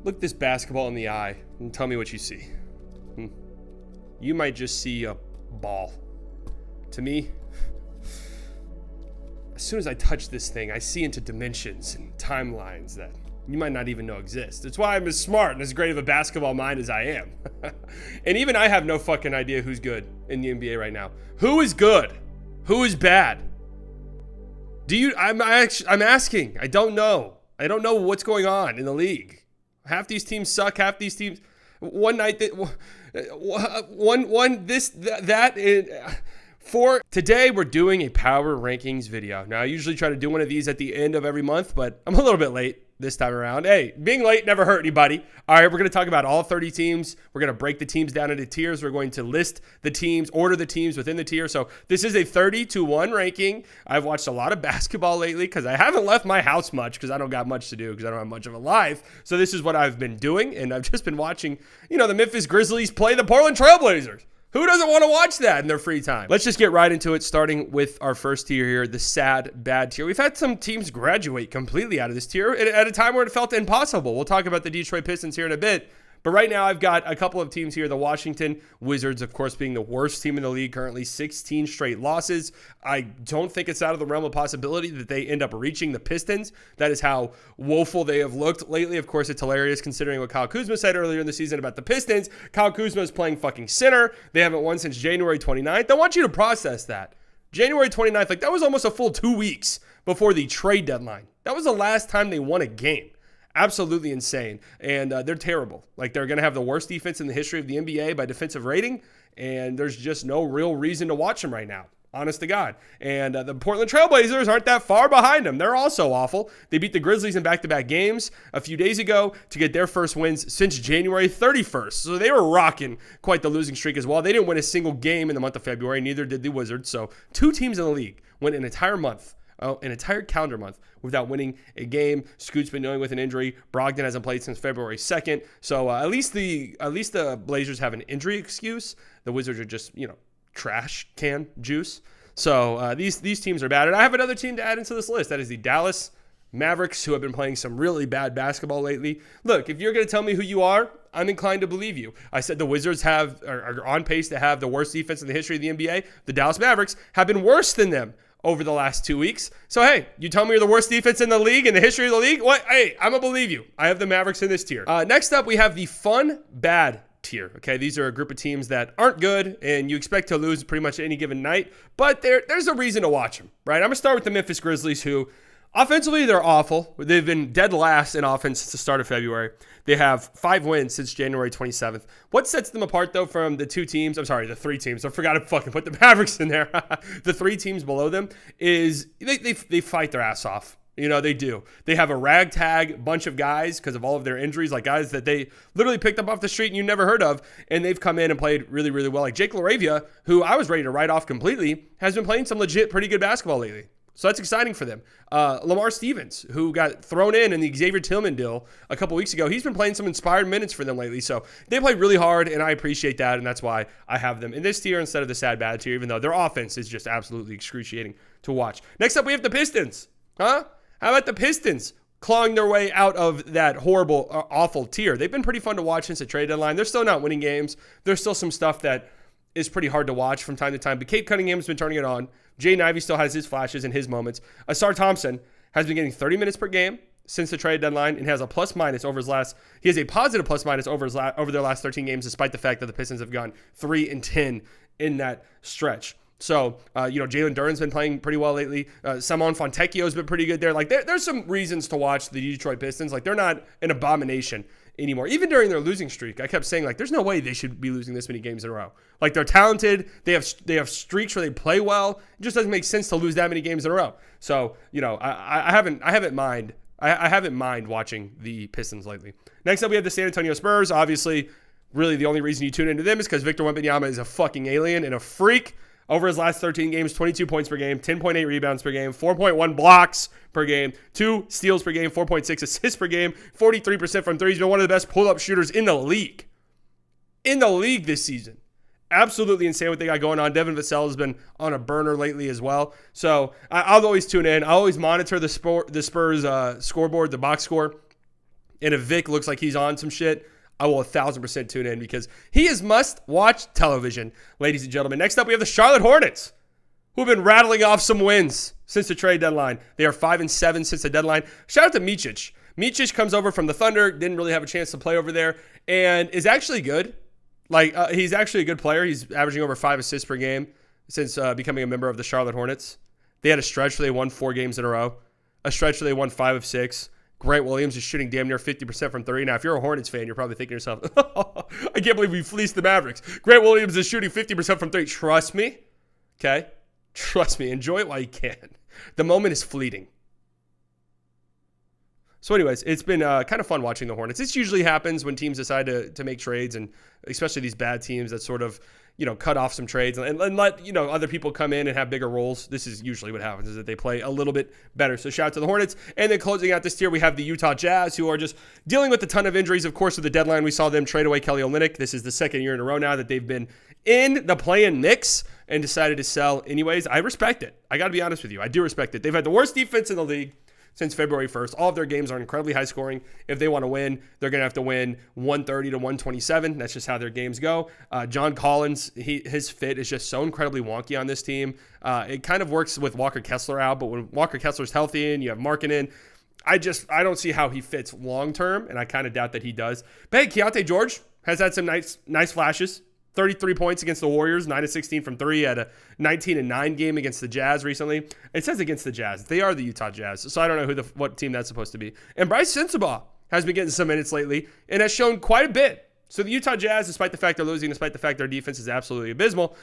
Look this basketball in the eye and tell me what you see. You might just see a ball. To me, as soon as I touch this thing, I see into dimensions and timelines that you might not even know exist. It's why I'm as smart and as great of a basketball mind as I am. And even I have no fucking idea who's good in the NBA right now. Who is good? Who is bad? I'm asking. I don't know. I don't know what's going on in the league. Half these teams suck. Half these teams. For today, we're doing a power rankings video. Now, I usually try to do one of these at the end of every month, but I'm a little bit late this time around. Hey, being late never hurt anybody. All right, we're going to talk about all 30 teams. We're going to break the teams down into tiers. We're going to list the teams, order the teams within the tier. So this is a 30-1 ranking. I've watched a lot of basketball lately because I haven't left my house much because I don't got much to do because I don't have much of a life. So this is what I've been doing, and I've just been watching, the Memphis Grizzlies play the Portland Trailblazers. Who doesn't want to watch that in their free time? Let's just get right into it, starting with our first tier here, the sad, bad tier. We've had some teams graduate completely out of this tier at a time where it felt impossible. We'll talk about the Detroit Pistons here in a bit. But right now, I've got a couple of teams here. The Washington Wizards, of course, being the worst team in the league currently, 16 straight losses. I don't think it's out of the realm of possibility that they end up reaching the Pistons. That is how woeful they have looked lately. Of course, it's hilarious considering what Kyle Kuzma said earlier in the season about the Pistons. Kyle Kuzma is playing fucking center. They haven't won since January 29th. I want you to process that. January 29th, that was almost a full 2 weeks before the trade deadline. That was the last time they won a game. Absolutely insane. And they're terrible. They're going to have the worst defense in the history of the NBA by defensive rating. And there's just no real reason to watch them right now. Honest to God. And the Portland Trailblazers aren't that far behind them. They're also awful. They beat the Grizzlies in back-to-back games a few days ago to get their first wins since January 31st. So they were rocking quite the losing streak as well. They didn't win a single game in the month of February. Neither did the Wizards. So 2 teams in the league went an entire calendar month without winning a game. Scoot's been dealing with an injury. Brogdon hasn't played since February 2nd. So at least the Blazers have an injury excuse. The Wizards are just, trash can juice. So these teams are bad. And I have another team to add into this list. That is the Dallas Mavericks, who have been playing some really bad basketball lately. Look, if you're going to tell me who you are, I'm inclined to believe you. I said the Wizards are on pace to have the worst defense in the history of the NBA. The Dallas Mavericks have been worse than them over the last 2 weeks. So, hey, you tell me you're the worst defense in the league, in the history of the league? What? Hey, I'm going to believe you. I have the Mavericks in this tier. Next up, we have the fun, bad tier. Okay, these are a group of teams that aren't good, and you expect to lose pretty much any given night, but there's a reason to watch them, right? I'm going to start with the Memphis Grizzlies, who offensively, they're awful. They've been dead last in offense since the start of February. They have 5 wins since January 27th. What sets them apart, though, from the 3 teams? I forgot to fucking put the Mavericks in there. The 3 teams below them is they fight their ass off. They do. They have a ragtag bunch of guys because of all of their injuries, like guys that they literally picked up off the street and you never heard of, and they've come in and played really, really well. Like Jake LaRavia, who I was ready to write off completely, has been playing some legit pretty good basketball lately. So that's exciting for them. Lamar Stevens, who got thrown in the Xavier Tillman deal a couple weeks ago, he's been playing some inspired minutes for them lately. So they played really hard, and I appreciate that, and that's why I have them in this tier instead of the sad bad tier, even though their offense is just absolutely excruciating to watch. Next up, we have the Pistons. How about the Pistons clawing their way out of that horrible, awful tier? They've been pretty fun to watch since the trade deadline. They're still not winning games. There's still some stuff that is pretty hard to watch from time to time, but Kate Cunningham's been turning it on. Jaden Ivey still has his flashes and his moments. Asar Thompson has been getting 30 minutes per game since the trade deadline and has a plus-minus over his last. He has a positive plus-minus over their last 13 games, despite the fact that the Pistons have gone 3-10 in that stretch. So, Jalen Duren's been playing pretty well lately. Simon Fontecchio's been pretty good there. There's some reasons to watch the Detroit Pistons. They're not an abomination anymore. Even during their losing streak, I kept saying, there's no way they should be losing this many games in a row. They're talented. They have streaks where they play well. It just doesn't make sense to lose that many games in a row. So, I haven't mind watching the Pistons lately. Next up, we have the San Antonio Spurs. Obviously, really the only reason you tune into them is because Victor Wembanyama is a fucking alien and a freak. Over his last 13 games, 22 points per game, 10.8 rebounds per game, 4.1 blocks per game, 2 steals per game, 4.6 assists per game, 43% from 3. He's been one of the best pull-up shooters in the league. In the league this season. Absolutely insane what they got going on. Devin Vassell has been on a burner lately as well. So I'll always tune in. I'll always monitor the Spurs scoreboard, the box score. and if Vic looks like he's on some shit, I will 1,000% tune in because he is must-watch television, ladies and gentlemen. Next up, we have the Charlotte Hornets, who have been rattling off some wins since the trade deadline. They are 5-7 since the deadline. Shout out to Micic. Micic comes over from the Thunder, didn't really have a chance to play over there, and is actually good. He's actually a good player. He's averaging over 5 assists per game since becoming a member of the Charlotte Hornets. They had a stretch where they won 4 games in a row. A stretch where they won 5 of 6. Grant Williams is shooting damn near 50% from 3. Now, if you're a Hornets fan, you're probably thinking to yourself, I can't believe we fleeced the Mavericks. Grant Williams is shooting 50% from 3. Trust me. Okay? Trust me. Enjoy it while you can. The moment is fleeting. So anyways, it's been kind of fun watching the Hornets. This usually happens when teams decide to make trades, and especially these bad teams that sort of, cut off some trades and let, other people come in and have bigger roles. This is usually what happens, is that they play a little bit better. So shout out to the Hornets. And then closing out this tier, we have the Utah Jazz, who are just dealing with a ton of injuries. Of course, with the deadline, we saw them trade away Kelly Olynyk. This is the second year in a row now that they've been in the play-in mix and decided to sell anyways. I respect it. I got to be honest with you. I do respect it. They've had the worst defense in the league since February 1st. All of their games are incredibly high scoring. If they want to win, they're going to have to win 130 to 127. That's just how their games go. John Collins, his fit is just so incredibly wonky on this team. It kind of works with Walker Kessler out, but when Walker Kessler's healthy and you have Markin in, I don't see how he fits long term, and I kind of doubt that he does. But hey, Keontae George has had some nice flashes. 33 points against the Warriors, 9 of 16 from 3, had a 19-9 game against the Jazz recently. It says against the Jazz. They are the Utah Jazz, so I don't know what team that's supposed to be. And Bryce Sensabaugh has been getting some minutes lately and has shown quite a bit. So the Utah Jazz, despite the fact they're losing, despite the fact their defense is absolutely abysmal,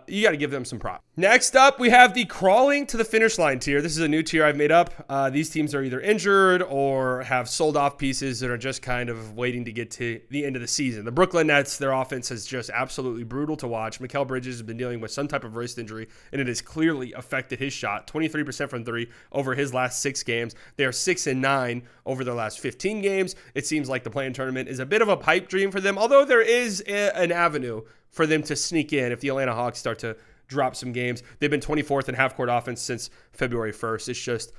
you got to give them some props. Next up, we have the crawling to the finish line tier. This is a new tier I've made up. These teams are either injured or have sold off pieces that are just kind of waiting to get to the end of the season. The Brooklyn Nets, their offense is just absolutely brutal to watch. Mikal Bridges has been dealing with some type of wrist injury, and it has clearly affected his shot. 23% from 3 over his last 6 games. They are 6-9 over their last 15 games. It seems like the play-in tournament is a bit of a pipe dream for them, although there is an avenue for them to sneak in if the Atlanta Hawks start to drop some games. They've been 24th in half-court offense since February 1st. It's just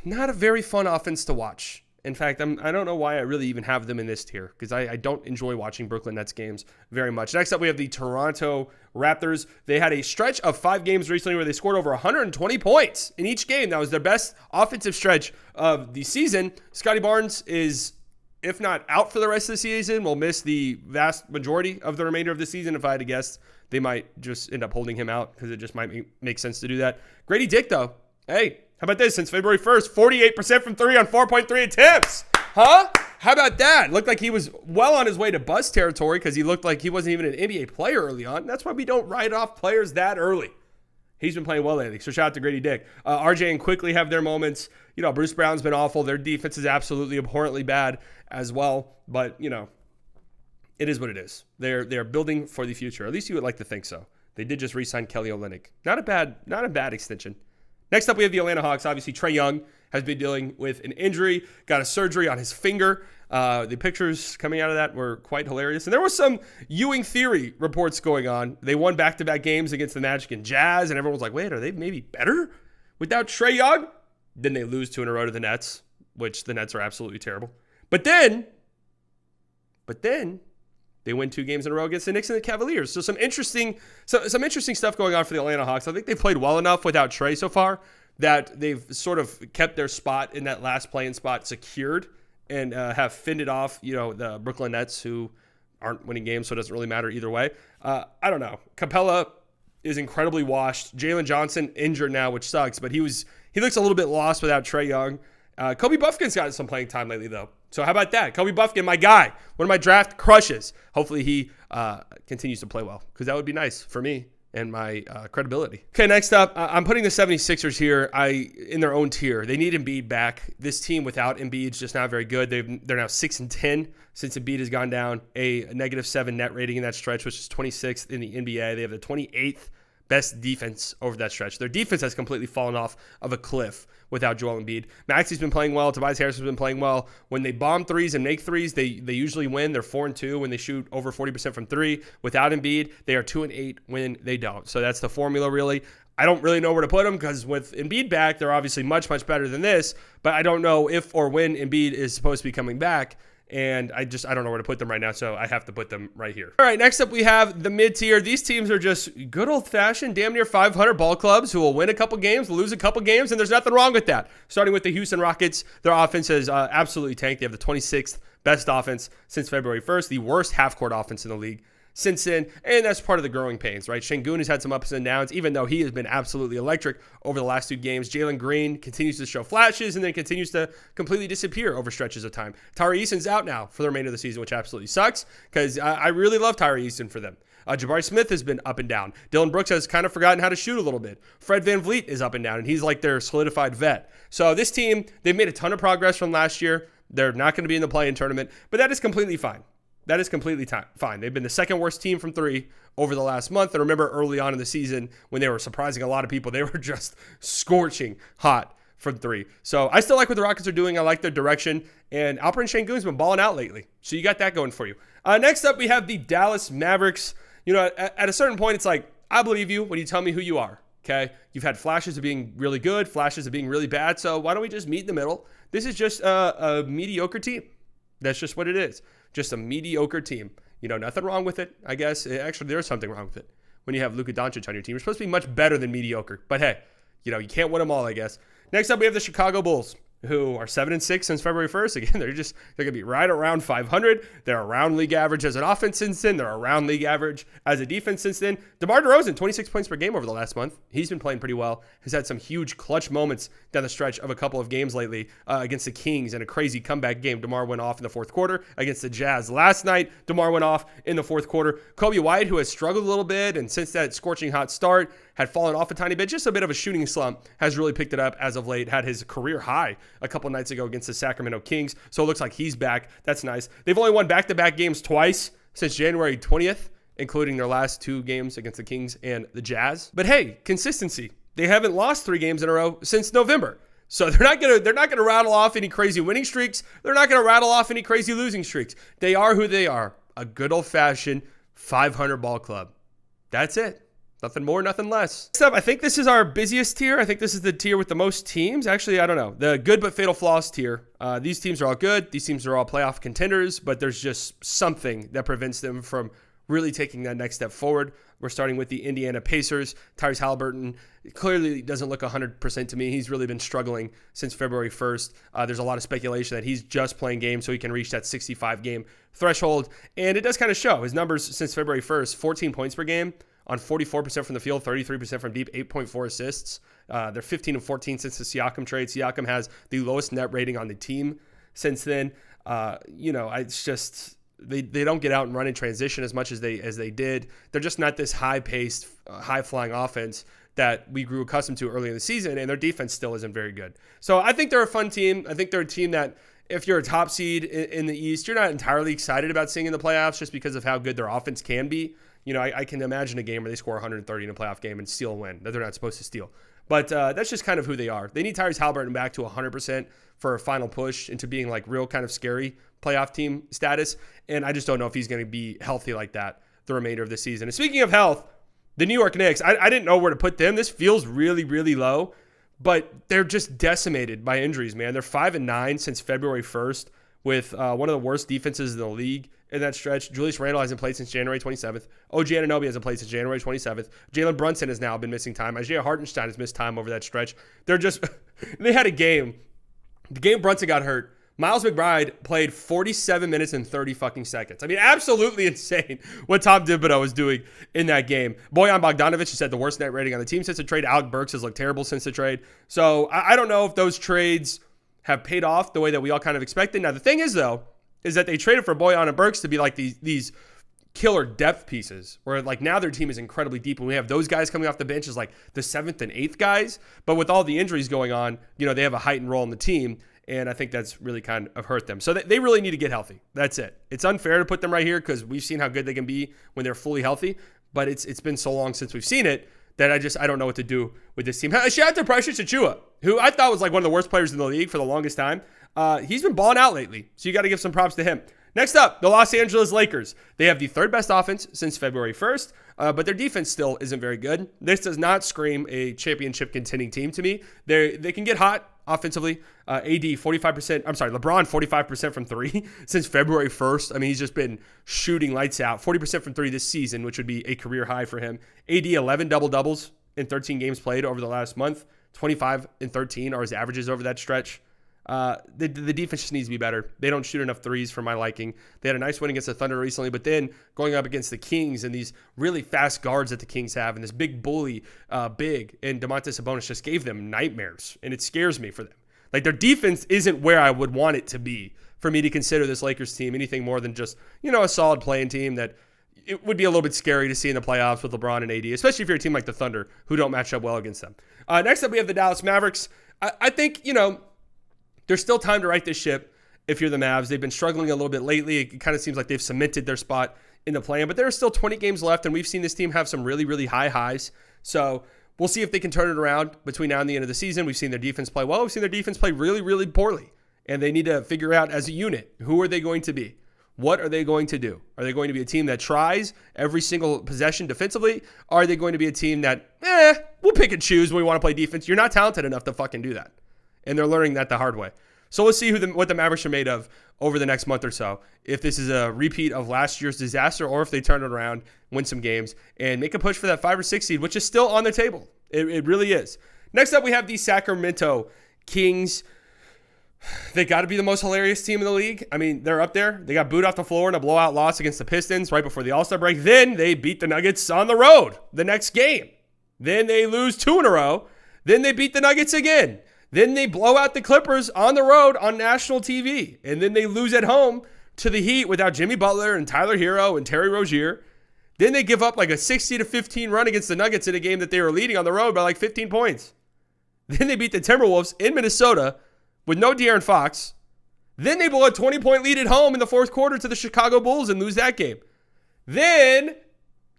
not a very fun offense to watch. In fact, I don't know why I really even have them in this tier, because I don't enjoy watching Brooklyn Nets games very much. Next up, we have the Toronto Raptors. They had a stretch of 5 games recently where they scored over 120 points in each game. That was their best offensive stretch of the season. Scotty Barnes is, if not out for the rest of the season, will miss the vast majority of the remainder of the season. If I had to guess, they might just end up holding him out because it just might make sense to do that. Grady Dick, though, hey, how about this? Since February 1st, 48% from 3 on 4.3 attempts. Huh? How about that? Looked like he was well on his way to bust territory because he looked like he wasn't even an NBA player early on. That's why we don't write off players that early. He's been playing well lately, so shout out to Grady Dick. RJ and Quickly have their moments. Bruce Brown's been awful. Their defense is absolutely abhorrently bad as well, but, it is what it is. They're building for the future. At least you would like to think so. They did just re-sign Kelly Olynyk. Not a bad extension. Next up, we have the Atlanta Hawks. Obviously, Trae Young has been dealing with an injury, got a surgery on his finger. The pictures coming out of that were quite hilarious. And there was some Ewing theory reports going on. They won back-to-back games against the Magic and Jazz, and everyone was like, wait, are they maybe better without Trae Young? Then they lose 2 in a row to the Nets, which the Nets are absolutely terrible. But then they win 2 games in a row against the Knicks and the Cavaliers. So some interesting stuff going on for the Atlanta Hawks. I think they played well enough without Trae so far that they've sort of kept their spot in that last play-in spot secured and have fended off, the Brooklyn Nets, who aren't winning games, so it doesn't really matter either way. I don't know. Capella is incredibly washed. Jalen Johnson injured now, which sucks, but he looks a little bit lost without Trae Young. Kobe Buffkin's gotten some playing time lately, though. So how about that? Kobe Buffkin, my guy, one of my draft crushes. Hopefully he continues to play well, because that would be nice for me and my credibility. Okay, next up, I'm putting the 76ers here in their own tier. They need Embiid back. This team without Embiid is just not very good. They're now 6-10 since Embiid has gone down. A -7 net rating in that stretch, which is 26th in the NBA. They have the 28th best defense over that stretch. Their defense has completely fallen off of a cliff without Joel Embiid. Maxi's been playing well. Tobias Harris has been playing well. When they bomb threes and make threes, they usually win. They're 4-2 when they shoot over 40% from 3. Without Embiid, they are 2-8 when they don't. So that's the formula, really. I don't really know where to put them because with Embiid back, they're obviously much, much better than this. But I don't know if or when Embiid is supposed to be coming back. And I don't know where to put them right now, so I have to put them right here. All right, next up we have the mid-tier. These teams are just good old-fashioned, damn near 500 ball clubs who will win a couple games, lose a couple games, and there's nothing wrong with that. Starting with the Houston Rockets, their offense has absolutely tanked. They have the 26th best offense since February 1st, the worst half-court offense in the league since then, and that's part of the growing pains, right? Şengün has had some ups and downs, even though he has been absolutely electric over the last 2 games. Jalen Green continues to show flashes and then continues to completely disappear over stretches of time. Tyree Easton's out now for the remainder of the season, which absolutely sucks because I really love Tyree Easton for them. Jabari Smith has been up and down. Dylan Brooks has kind of forgotten how to shoot a little bit. Fred VanVleet is up and down, and he's like their solidified vet. So this team, they've made a ton of progress from last year. They're not going to be in the play-in tournament, but that is completely fine. That is completely fine. They've been the second worst team from 3 over the last month. And remember early on in the season when they were surprising a lot of people, they were just scorching hot from 3. So I still like what the Rockets are doing. I like their direction. And Alperen Şengün's been balling out lately. So you got that going for you. Next up, we have the Dallas Mavericks. You know, at a certain point, it's like, I believe you when you tell me who you are. Okay? You've had flashes of being really good, flashes of being really bad. So why don't we just meet in the middle? This is just a mediocre team. That's just what it is. Just a mediocre team. You know, nothing wrong with it, I guess. Actually, there's something wrong with it. When you have Luka Doncic on your team, you're supposed to be much better than mediocre. But hey, you know, you can't win them all, I guess. Next up, we have the Chicago Bulls, who are 7-6 since February 1st. Again, they're going to be right around 500. They're around league average as an offense since then. They're around league average as a defense since then. DeMar DeRozan, 26 points per game over the last month. He's been playing pretty well. Has had some huge clutch moments down the stretch of a couple of games lately against the Kings in a crazy comeback game. DeMar went off in the fourth quarter against the Jazz. Last night, DeMar went off in the fourth quarter. Kobe White, who has struggled a little bit, and since that scorching hot start, had fallen off a tiny bit, just a bit of a shooting slump, has really picked it up as of late, had his career high a couple nights ago against the Sacramento Kings, so it looks like he's back. That's nice. They've only won back-to-back games twice since January 20th, including their last 2 games against the Kings and the Jazz. But hey, consistency. They haven't lost 3 games in a row since November. So they're not gonna rattle off any crazy winning streaks. They're not gonna rattle off any crazy losing streaks. They are who they are. A good old-fashioned 500 ball club. That's it. Nothing more, nothing less. Next up, I think this is our busiest tier. I think this is the tier with the most teams. Actually, I don't know. The good but fatal flaws tier. These teams are all good. These teams are all playoff contenders, but there's just something that prevents them from really taking that next step forward. We're starting with the Indiana Pacers. Tyrese Halliburton clearly doesn't look 100% to me. He's really been struggling since February 1st. There's a lot of speculation that he's just playing games so he can reach that 65-game threshold, and it does kind of show. His numbers since February 1st, 14 points per game, on 44% from the field, 33% from deep, 8.4 assists. They're 15-14 since the Siakam trade. Siakam has the lowest net rating on the team since then. It's just they don't get out and run in transition as much as they did. They're just not this high-paced, high-flying offense that we grew accustomed to early in the season, and their defense still isn't very good. So I think they're a fun team. I think they're a team that if you're a top seed in the East, you're not entirely excited about seeing in the playoffs just because of how good their offense can be. You know, I can imagine a game where they score 130 in a playoff game and steal a win that they're not supposed to steal. But that's just kind of who they are. They need Tyrese Halliburton back to 100% for a final push into being like real kind of scary playoff team status. And I just don't know if he's going to be healthy like that the remainder of the season. And speaking of health, the New York Knicks, I didn't know where to put them. This feels really, really low, but they're just decimated by injuries, man. They're 5-9 since February 1st with one of the worst defenses in the league in that stretch. Julius Randle hasn't played since January 27th. OG Anunoby hasn't played since January 27th. Jalen Brunson has now been missing time. Isaiah Hartenstein has missed time over that stretch. They had a game. The game Brunson got hurt. Miles McBride played 47 minutes and 30 fucking seconds. I mean, absolutely insane what Tom Thibodeau was doing in that game. Bojan Bogdanovic has had the worst net rating on the team since the trade. Alec Burks has looked terrible since the trade. So I don't know if those trades have paid off the way that we all kind of expected. Now, the thing is, though, is that they traded for Bojan and Burks to be like these killer depth pieces where like now their team is incredibly deep and we have those guys coming off the bench as like the 7th and 8th guys. But with all the injuries going on, you know, they have a heightened role in the team. And I think that's really kind of hurt them. So they really need to get healthy. That's it. It's unfair to put them right here because we've seen how good they can be when they're fully healthy. But it's been so long since we've seen it that I don't know what to do with this team. Shout out to Precious Achiuwa, who I thought was like one of the worst players in the league for the longest time. He's been balling out lately, so you got to give some props to him. Next up, the Los Angeles Lakers. They have the third best offense since February 1st, but their defense still isn't very good. This does not scream a championship contending team to me. They can get hot offensively. AD 45%, LeBron 45% from three since February 1st. I mean, he's just been shooting lights out. 40% from three this season, which would be a career high for him. AD 11 double-doubles in 13 games played over the last month. 25 and 13 are his averages over that stretch. The defense just needs to be better. They don't shoot enough threes for my liking. They had a nice win against the Thunder recently, but then going up against the Kings and these really fast guards that the Kings have and this big bully, big, and Domantas Sabonis just gave them nightmares, and it scares me for them. Like, their defense isn't where I would want it to be for me to consider this Lakers team anything more than just, a solid playing team that it would be a little bit scary to see in the playoffs with LeBron and AD, especially if you're a team like the Thunder who don't match up well against them. Next up, we have the Dallas Mavericks. I think, there's still time to right this ship if you're the Mavs. They've been struggling a little bit lately. It kind of seems like they've cemented their spot in the play-in, but there are still 20 games left, and we've seen this team have some really, really high highs. So we'll see if they can turn it around between now and the end of the season. We've seen their defense play well. We've seen their defense play really, really poorly, and they need to figure out as a unit, who are they going to be? What are they going to do? Are they going to be a team that tries every single possession defensively? Or are they going to be a team that, we'll pick and choose when we want to play defense? You're not talented enough to fucking do that. And they're learning that the hard way. So we'll see what the Mavericks are made of over the next month or so. If this is a repeat of last year's disaster or if they turn it around, win some games, and make a push for that 5 or 6 seed, which is still on the table. It really is. Next up, we have the Sacramento Kings. They got to be the most hilarious team in the league. I mean, they're up there. They got booed off the floor in a blowout loss against the Pistons right before the All-Star break. Then they beat the Nuggets on the road the next game. Then they lose 2 in a row. Then they beat the Nuggets again. Then they blow out the Clippers on the road on national TV. And then they lose at home to the Heat without Jimmy Butler and Tyler Hero and Terry Rozier. Then they give up like a 60-15 run against the Nuggets in a game that they were leading on the road by like 15 points. Then they beat the Timberwolves in Minnesota with no De'Aaron Fox. Then they blow a 20-point lead at home in the fourth quarter to the Chicago Bulls and lose that game. Then,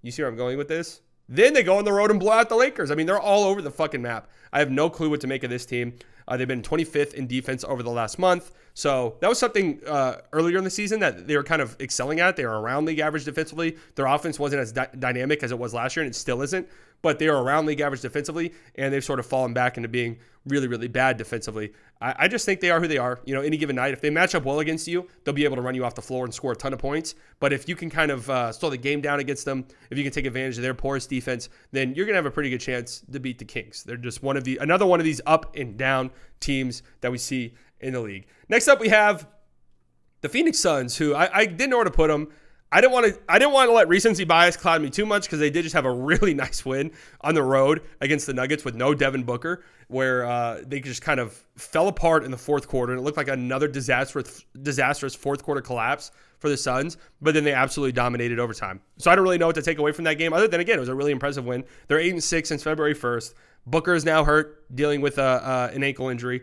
you see where I'm going with this? Then they go on the road and blow out the Lakers. I mean, they're all over the fucking map. I have no clue what to make of this team. They've been 25th in defense over the last month. So that was something earlier in the season that they were kind of excelling at. They were around league average defensively. Their offense wasn't as dynamic as it was last year, and it still isn't. But they are around league average defensively, and they've sort of fallen back into being really, really bad defensively. I just think they are who they are. Any given night, if they match up well against you, they'll be able to run you off the floor and score a ton of points. But if you can kind of slow the game down against them, if you can take advantage of their porous defense, then you're going to have a pretty good chance to beat the Kings. They're just another one of these up and down teams that we see in the league. Next up, we have the Phoenix Suns, who I didn't know where to put them. I didn't want to let recency bias cloud me too much because they did just have a really nice win on the road against the Nuggets with no Devin Booker, where they just kind of fell apart in the fourth quarter, and it looked like another disastrous fourth quarter collapse for the Suns, but then they absolutely dominated overtime. So I don't really know what to take away from that game, other than, again, it was a really impressive win. They're 8-6 since February 1st. Booker is now hurt, dealing with an ankle injury.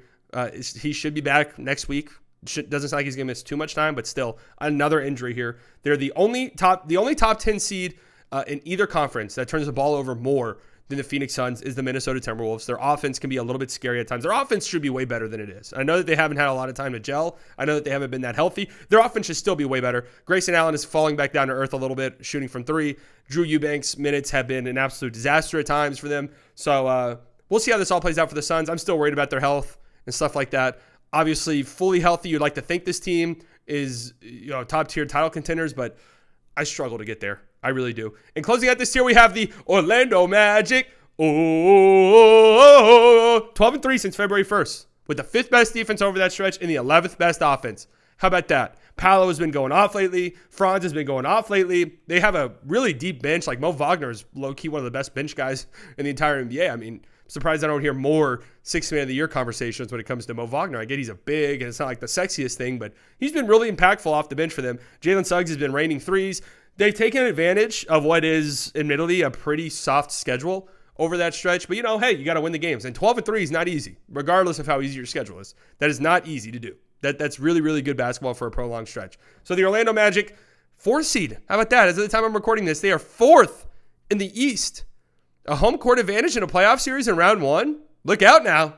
He should be back next week. Doesn't sound like he's going to miss too much time, but still another injury here. They're the only top 10 seed in either conference that turns the ball over more than the Phoenix Suns is the Minnesota Timberwolves. Their offense can be a little bit scary at times. Their offense should be way better than it is. I know that they haven't had a lot of time to gel. I know that they haven't been that healthy. Their offense should still be way better. Grayson Allen is falling back down to earth a little bit, shooting from three. Drew Eubanks' minutes have been an absolute disaster at times for them. So we'll see how this all plays out for the Suns. I'm still worried about their health and stuff like that. Obviously, fully healthy, you'd like to think this team is top-tier title contenders, but I struggle to get there. I really do. And closing out this tier, we have the Orlando Magic. 12-3 since February 1st, with the 5th best defense over that stretch and the 11th best offense. How about that? Paolo has been going off lately. Franz has been going off lately. They have a really deep bench. Like Mo Wagner is low-key one of the best bench guys in the entire NBA. I mean, surprised I don't hear more Sixth Man of the Year conversations when it comes to Mo Wagner. I get he's a big, and it's not like the sexiest thing, but he's been really impactful off the bench for them. Jalen Suggs has been raining threes. They've taken advantage of what is, admittedly, a pretty soft schedule over that stretch. But, hey, you got to win the games. And 12-3 is not easy, regardless of how easy your schedule is. That is not easy to do. That's really, really good basketball for a prolonged stretch. So the Orlando Magic, 4th seed. How about that? As of the time I'm recording this, they are 4th in the East. A home court advantage in a playoff series in round 1? Look out now.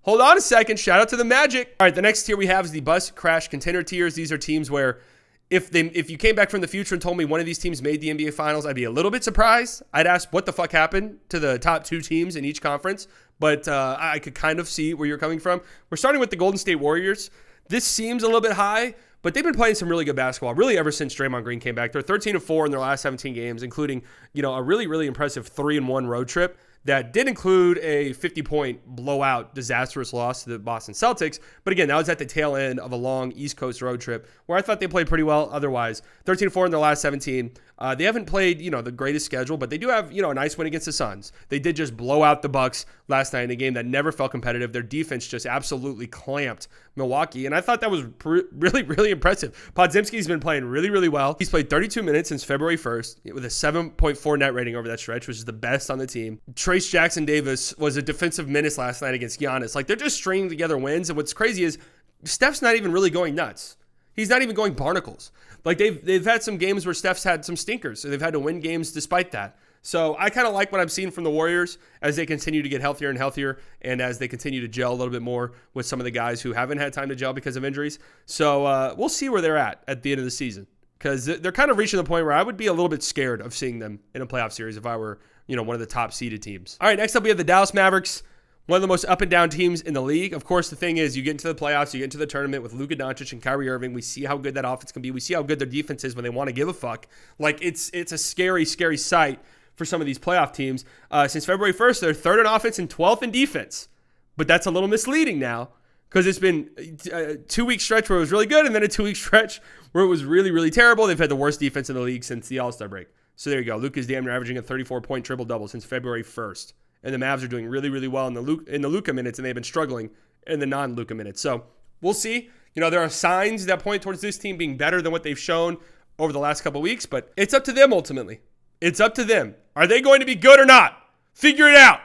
Hold on a second. Shout out to the Magic. All right, the next tier we have is the Bus Crash Contender tiers. These are teams where if you came back from the future and told me one of these teams made the NBA Finals, I'd be a little bit surprised. I'd ask what the fuck happened to the top 2 teams in each conference, but I could kind of see where you're coming from. We're starting with the Golden State Warriors. This seems a little bit high, but they've been playing some really good basketball, really ever since Draymond Green came back. They're 13-4 in their last 17 games, including, a really, really impressive 3-1 road trip that did include a 50-point blowout, disastrous loss to the Boston Celtics. But again, that was at the tail end of a long East Coast road trip where I thought they played pretty well otherwise. 13-4 in their last 17. They haven't played, the greatest schedule, but they do have, a nice win against the Suns. They did just blow out the Bucks last night in a game that never felt competitive. Their defense just absolutely clamped Milwaukee, and I thought that was really, really impressive. Podziemski's been playing really, really well. He's played 32 minutes since February 1st with a 7.4 net rating over that stretch, which is the best on the team. Trace Jackson Davis was a defensive menace last night against Giannis. Like, they're just stringing together wins, and what's crazy is Steph's not even really going nuts. He's not even going barnacles. Like, they've had some games where Steph's had some stinkers, so they've had to win games despite that. So I kind of like what I'm seeing from the Warriors as they continue to get healthier and healthier, and as they continue to gel a little bit more with some of the guys who haven't had time to gel because of injuries. So we'll see where they're at the end of the season, because they're kind of reaching the point where I would be a little bit scared of seeing them in a playoff series if I were, one of the top seeded teams. All right, next up we have the Dallas Mavericks. One of the most up and down teams in the league. Of course, the thing is, you get into the playoffs, you get into the tournament with Luka Doncic and Kyrie Irving. We see how good that offense can be. We see how good their defense is when they want to give a fuck. Like, it's a scary, scary sight for some of these playoff teams. Since February 1st, they're 3rd in offense and 12th in defense. But that's a little misleading now, because it's been a 2-week stretch where it was really good, and then a 2-week stretch where it was really, really terrible. They've had the worst defense in the league since the All-Star break. So there you go. Luka's damn near averaging a 34-point triple-double since February 1st. And the Mavs are doing really, really well in the Luka minutes, and they've been struggling in the non-Luka minutes. So we'll see. There are signs that point towards this team being better than what they've shown over the last couple of weeks, but it's up to them ultimately. It's up to them. Are they going to be good or not? Figure it out.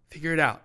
Figure it out.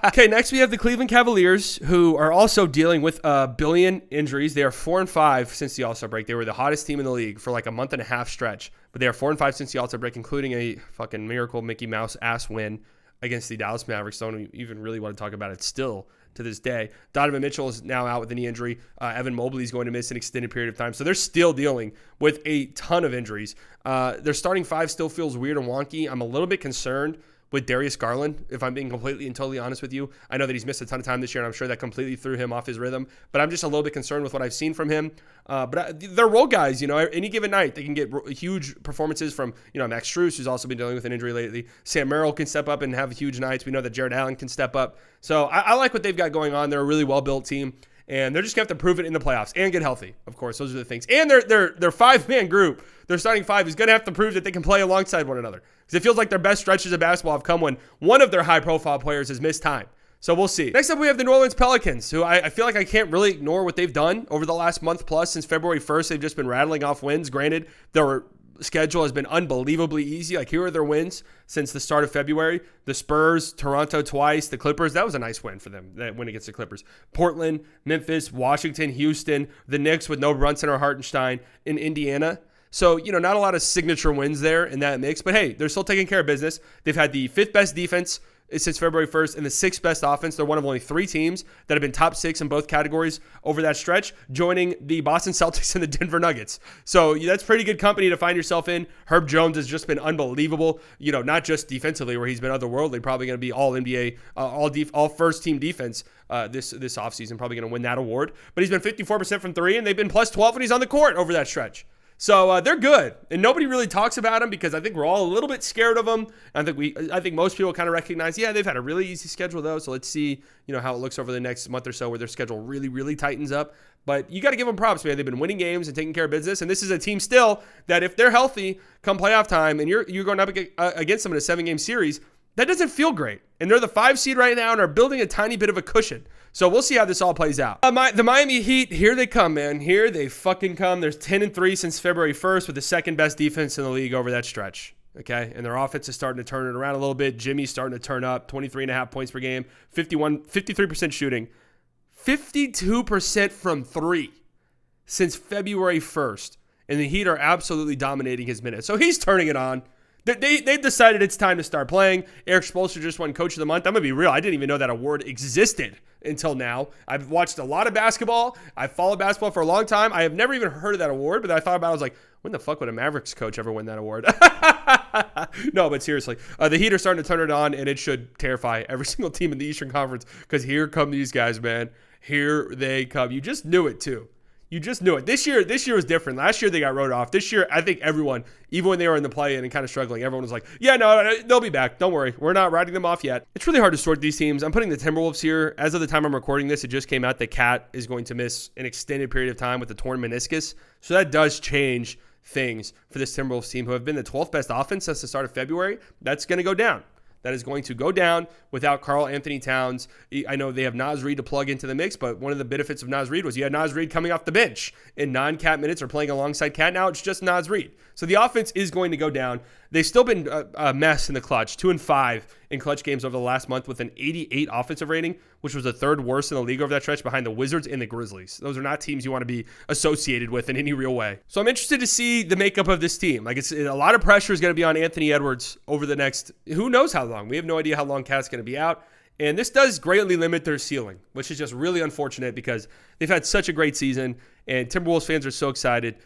Okay, next we have the Cleveland Cavaliers, who are also dealing with a billion injuries. They are 4-5 since the All-Star break. They were the hottest team in the league for like a month and a half stretch. But they are 4-5 since the All-Star break, including a fucking miracle Mickey Mouse ass win against the Dallas Mavericks. Don't even really want to talk about it still to this day. Donovan Mitchell is now out with a knee injury. Evan Mobley is going to miss an extended period of time. So they're still dealing with a ton of injuries. Their starting 5 still feels weird and wonky. I'm a little bit concerned with Darius Garland, if I'm being completely and totally honest with you. I know that he's missed a ton of time this year, and I'm sure that completely threw him off his rhythm. But I'm just a little bit concerned with what I've seen from him. But they're role guys, any given night. They can get huge performances from, Max Strus, who's also been dealing with an injury lately. Sam Merrill can step up and have huge nights. We know that Jared Allen can step up. So I like what they've got going on. They're a really well-built team. And they're just going to have to prove it in the playoffs and get healthy, of course. Those are the things. And their 5-man group, their starting 5, is going to have to prove that they can play alongside one another. Because it feels like their best stretches of basketball have come when one of their high-profile players has missed time. So we'll see. Next up, we have the New Orleans Pelicans, who I feel like I can't really ignore what they've done over the last month plus. Since February 1st, they've just been rattling off wins. Granted, their schedule has been unbelievably easy. Like, here are their wins since the start of February. The Spurs, Toronto twice, the Clippers. That was a nice win for them, that win against the Clippers. Portland, Memphis, Washington, Houston, the Knicks with no Brunson or Hartenstein, in Indiana. So, not a lot of signature wins there in that mix. But, hey, they're still taking care of business. They've had the 5th best defense since February 1st and the 6th best offense. They're one of only 3 teams that have been top 6 in both categories over that stretch, joining the Boston Celtics and the Denver Nuggets. So that's pretty good company to find yourself in. Herb Jones has just been unbelievable, not just defensively where he's been otherworldly, probably going to be all NBA, all first team defense this offseason, probably going to win that award. But he's been 54% from 3, and they've been plus 12 when he's on the court over that stretch. So they're good, and nobody really talks about them because I think we're all a little bit scared of them. I think most people kind of recognize, they've had a really easy schedule though. So let's see, how it looks over the next month or so where their schedule really, really tightens up. But you got to give them props, man. They've been winning games and taking care of business, and this is a team still that if they're healthy come playoff time and you're going up against them in a 7-game series, that doesn't feel great. And they're the 5 seed right now and are building a tiny bit of a cushion. So we'll see how this all plays out. The Miami Heat, here they come, man. Here they fucking come. There's 10-3 since February 1st with the 2nd best defense in the league over that stretch. Okay, and their offense is starting to turn it around a little bit. Jimmy's starting to turn up, 23.5 points per game, 53% shooting, 52% from 3 since February 1st. And the Heat are absolutely dominating his minutes. So he's turning it on. They've decided it's time to start playing. Eric Spoelstra just won Coach of the Month. I'm going to be real. I didn't even know that award existed until now. I've watched a lot of basketball. I've followed basketball for a long time. I have never even heard of that award, but I thought about it. I was like, when the fuck would a Mavericks coach ever win that award? No, but seriously, the Heat are starting to turn it on, and it should terrify every single team in the Eastern Conference because here come these guys, man. Here they come. You just knew it, too. You just knew it. This year was different. Last year, they got wrote off. This year, I think everyone, even when they were in the play-in and kind of struggling, everyone was like, yeah, no, they'll be back. Don't worry. We're not writing them off yet. It's really hard to sort these teams. I'm putting the Timberwolves here. As of the time I'm recording this, it just came out that Cat is going to miss an extended period of time with the torn meniscus. So that does change things for this Timberwolves team, who have been the 12th best offense since the start of February. That's going to go down. That is going to go down without Karl Anthony Towns. I know they have Naz Reid to plug into the mix, but one of the benefits of Naz Reid was you had Naz Reid coming off the bench in non-Cat minutes or playing alongside Cat. Now it's just Naz Reid. So the offense is going to go down. They've still been a mess in the clutch, 2-5 in clutch games over the last month with an 88 offensive rating, which was the third worst in the league over that stretch behind the Wizards and the Grizzlies. Those are not teams you want to be associated with in any real way. So I'm interested to see the makeup of this team. Like, it's a lot of pressure is going to be on Anthony Edwards over the next, who knows how long. We have no idea how long Cat's going to be out. And this does greatly limit their ceiling, which is just really unfortunate because they've had such a great season and Timberwolves fans are so excited.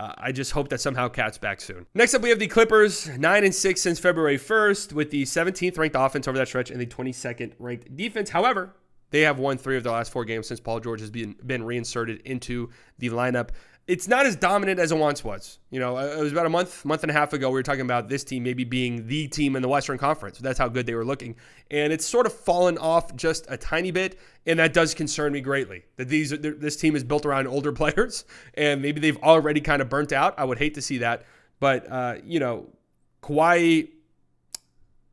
I just hope that somehow Cat's back soon. Next up, we have the Clippers, 9-6 since February 1st, with the 17th ranked offense over that stretch and the 22nd ranked defense. However, they have won 3 of their last 4 games since Paul George has been reinserted into the lineup. It's not as dominant as it once was. You know, it was about a month and a half ago, we were talking about this team maybe being the team in the Western Conference. That's how good they were looking. And it's sort of fallen off just a tiny bit, and that does concern me greatly. That this team is built around older players, and maybe they've already kind of burnt out. I would hate to see that. But, Kawhi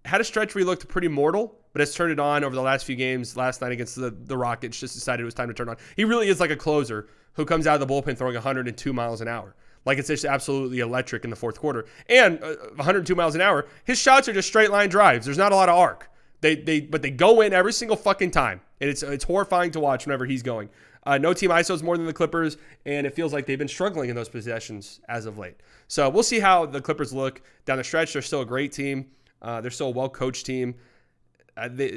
had a stretch where he looked pretty mortal, but has turned it on over the last few games. Last night against the Rockets, just decided it was time to turn on. He really is like a closer who comes out of the bullpen throwing 102 miles an hour. Like, it's just absolutely electric in the fourth quarter. And 102 miles an hour, his shots are just straight line drives. There's not a lot of arc. But they go in every single fucking time. And it's horrifying to watch whenever he's going. No team ISOs more than the Clippers, and it feels like they've been struggling in those possessions as of late. So we'll see how the Clippers look down the stretch. They're still a great team. They're still a well-coached team.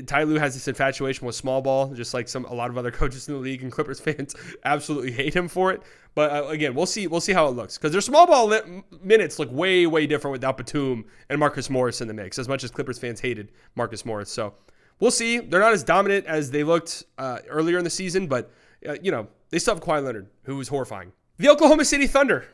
Ty Lue has this infatuation with small ball, just like a lot of other coaches in the league, and Clippers fans absolutely hate him for it. But again, we'll see how it looks, because their small ball minutes look way, way different without Batum and Marcus Morris in the mix, as much as Clippers fans hated Marcus Morris. So we'll see. They're not as dominant as they looked earlier in the season, but they still have Kawhi Leonard, who is horrifying. The Oklahoma City Thunder.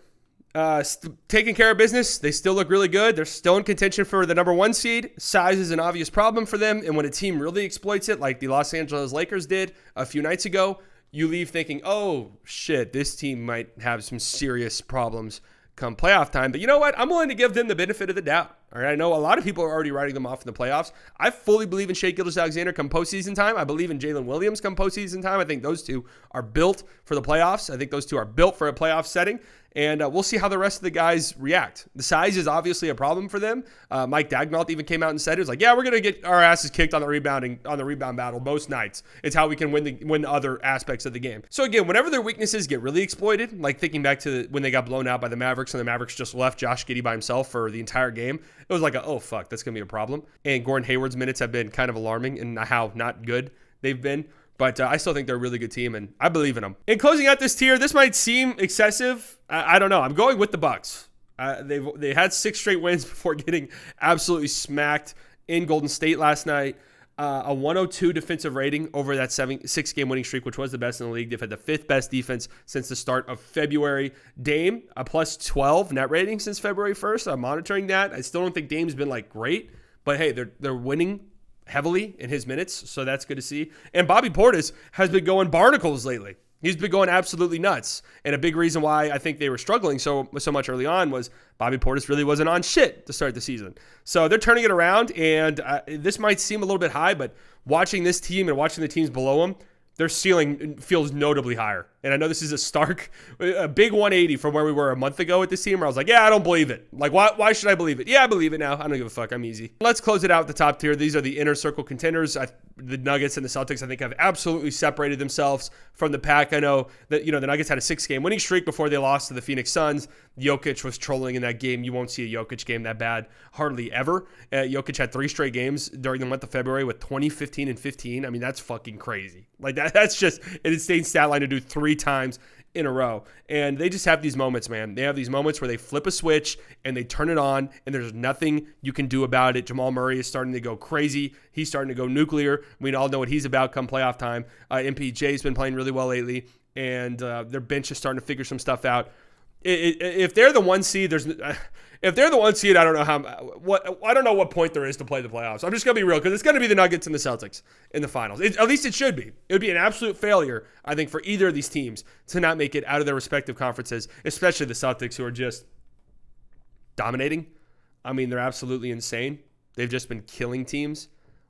Taking care of business. They still look really good. They're still in contention for the number 1 seed. Size is an obvious problem for them. And when a team really exploits it, like the Los Angeles Lakers did a few nights ago, you leave thinking, oh, shit, this team might have some serious problems come playoff time. But you know what? I'm willing to give them the benefit of the doubt. All right, I know a lot of people are already writing them off in the playoffs. I fully believe in Shai Gilgeous-Alexander come postseason time. I believe in Jalen Williams come postseason time. I think those two are built for the playoffs. I think those two are built for a playoff setting. And we'll see how the rest of the guys react. The size is obviously a problem for them. Mike Dagnall even came out and said, it was like, yeah, we're going to get our asses kicked on the rebound battle most nights. It's how we can win other aspects of the game. So again, whenever their weaknesses get really exploited, like thinking back to when they got blown out by the Mavericks and the Mavericks just left Josh Giddey by himself for the entire game, it was like, oh, fuck, that's going to be a problem. And Gordon Hayward's minutes have been kind of alarming in how not good they've been. But I still think they're a really good team, and I believe in them. In closing out this tier, this might seem excessive. I don't know. I'm going with the Bucks. They had 6 straight wins before getting absolutely smacked in Golden State last night. A 102 defensive rating over that 6-game winning streak, which was the best in the league. They've had the 5th best defense since the start of February. Dame, a plus 12 net rating since February 1st. I'm monitoring that. I still don't think Dame's been like great, but hey, they're winning heavily in his minutes, so that's good to see. And Bobby Portis has been going barnacles lately. He's been going absolutely nuts. And a big reason why I think they were struggling so much early on was Bobby Portis really wasn't on shit to start the season. So they're turning it around, and this might seem a little bit high, but watching this team and watching the teams below them, their ceiling feels notably higher. And I know this is a big 180 from where we were a month ago with this team, where I was like, yeah, I don't believe it. Like, why should I believe it? Yeah, I believe it now. I don't give a fuck. I'm easy. Let's close it out with the top tier. These are the inner circle contenders. The Nuggets and the Celtics, I think, have absolutely separated themselves from the pack. I know that, the Nuggets had a 6-game winning streak before they lost to the Phoenix Suns. Jokic was trolling in that game. You won't see a Jokic game that bad hardly ever. Jokic had 3 straight games during the month of February with 20, 15, and 15. I mean, that's fucking crazy. Like, that's just an insane stat line to do 3 times in a row. And they just have these moments, man. They have these moments where they flip a switch and they turn it on and there's nothing you can do about it. Jamal Murray is starting to go crazy. He's starting to go nuclear. We all know what he's about come playoff time. MPJ's been playing really well lately, and their bench is starting to figure some stuff out. If they're the 1 seed, I don't know I don't know what point there is to play the playoffs. I'm just gonna be real, because it's gonna be the Nuggets and the Celtics in the finals. At least it should be. It would be an absolute failure, I think, for either of these teams to not make it out of their respective conferences, especially the Celtics, who are just dominating. I mean, they're absolutely insane. They've just been killing teams.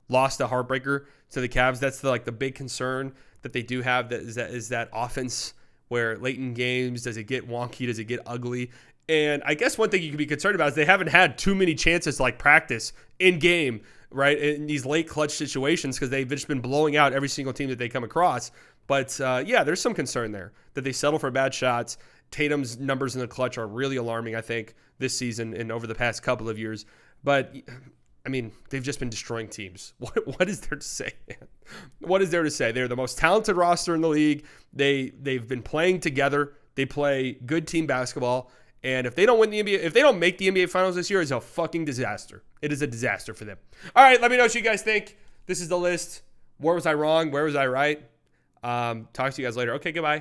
Lost a heartbreaker to the Cavs. That's the big concern that they do have. Is that offense, where late in games, does it get wonky? Does it get ugly? And I guess one thing you can be concerned about is they haven't had too many chances to practice in game, right, in these late clutch situations, because they've just been blowing out every single team that they come across. But yeah, there's some concern there that they settle for bad shots. Tatum's numbers in the clutch are really alarming, I think, this season and over the past couple of years. But I mean, they've just been destroying teams. What is there to say, man? What is there to say? They're the most talented roster in the league. They've been playing together. They play good team basketball. And if they don't make the NBA Finals this year, it's a fucking disaster. It is a disaster for them. All right, let me know what you guys think. This is the list. Where was I wrong? Where was I right? Talk to you guys later. Okay, goodbye.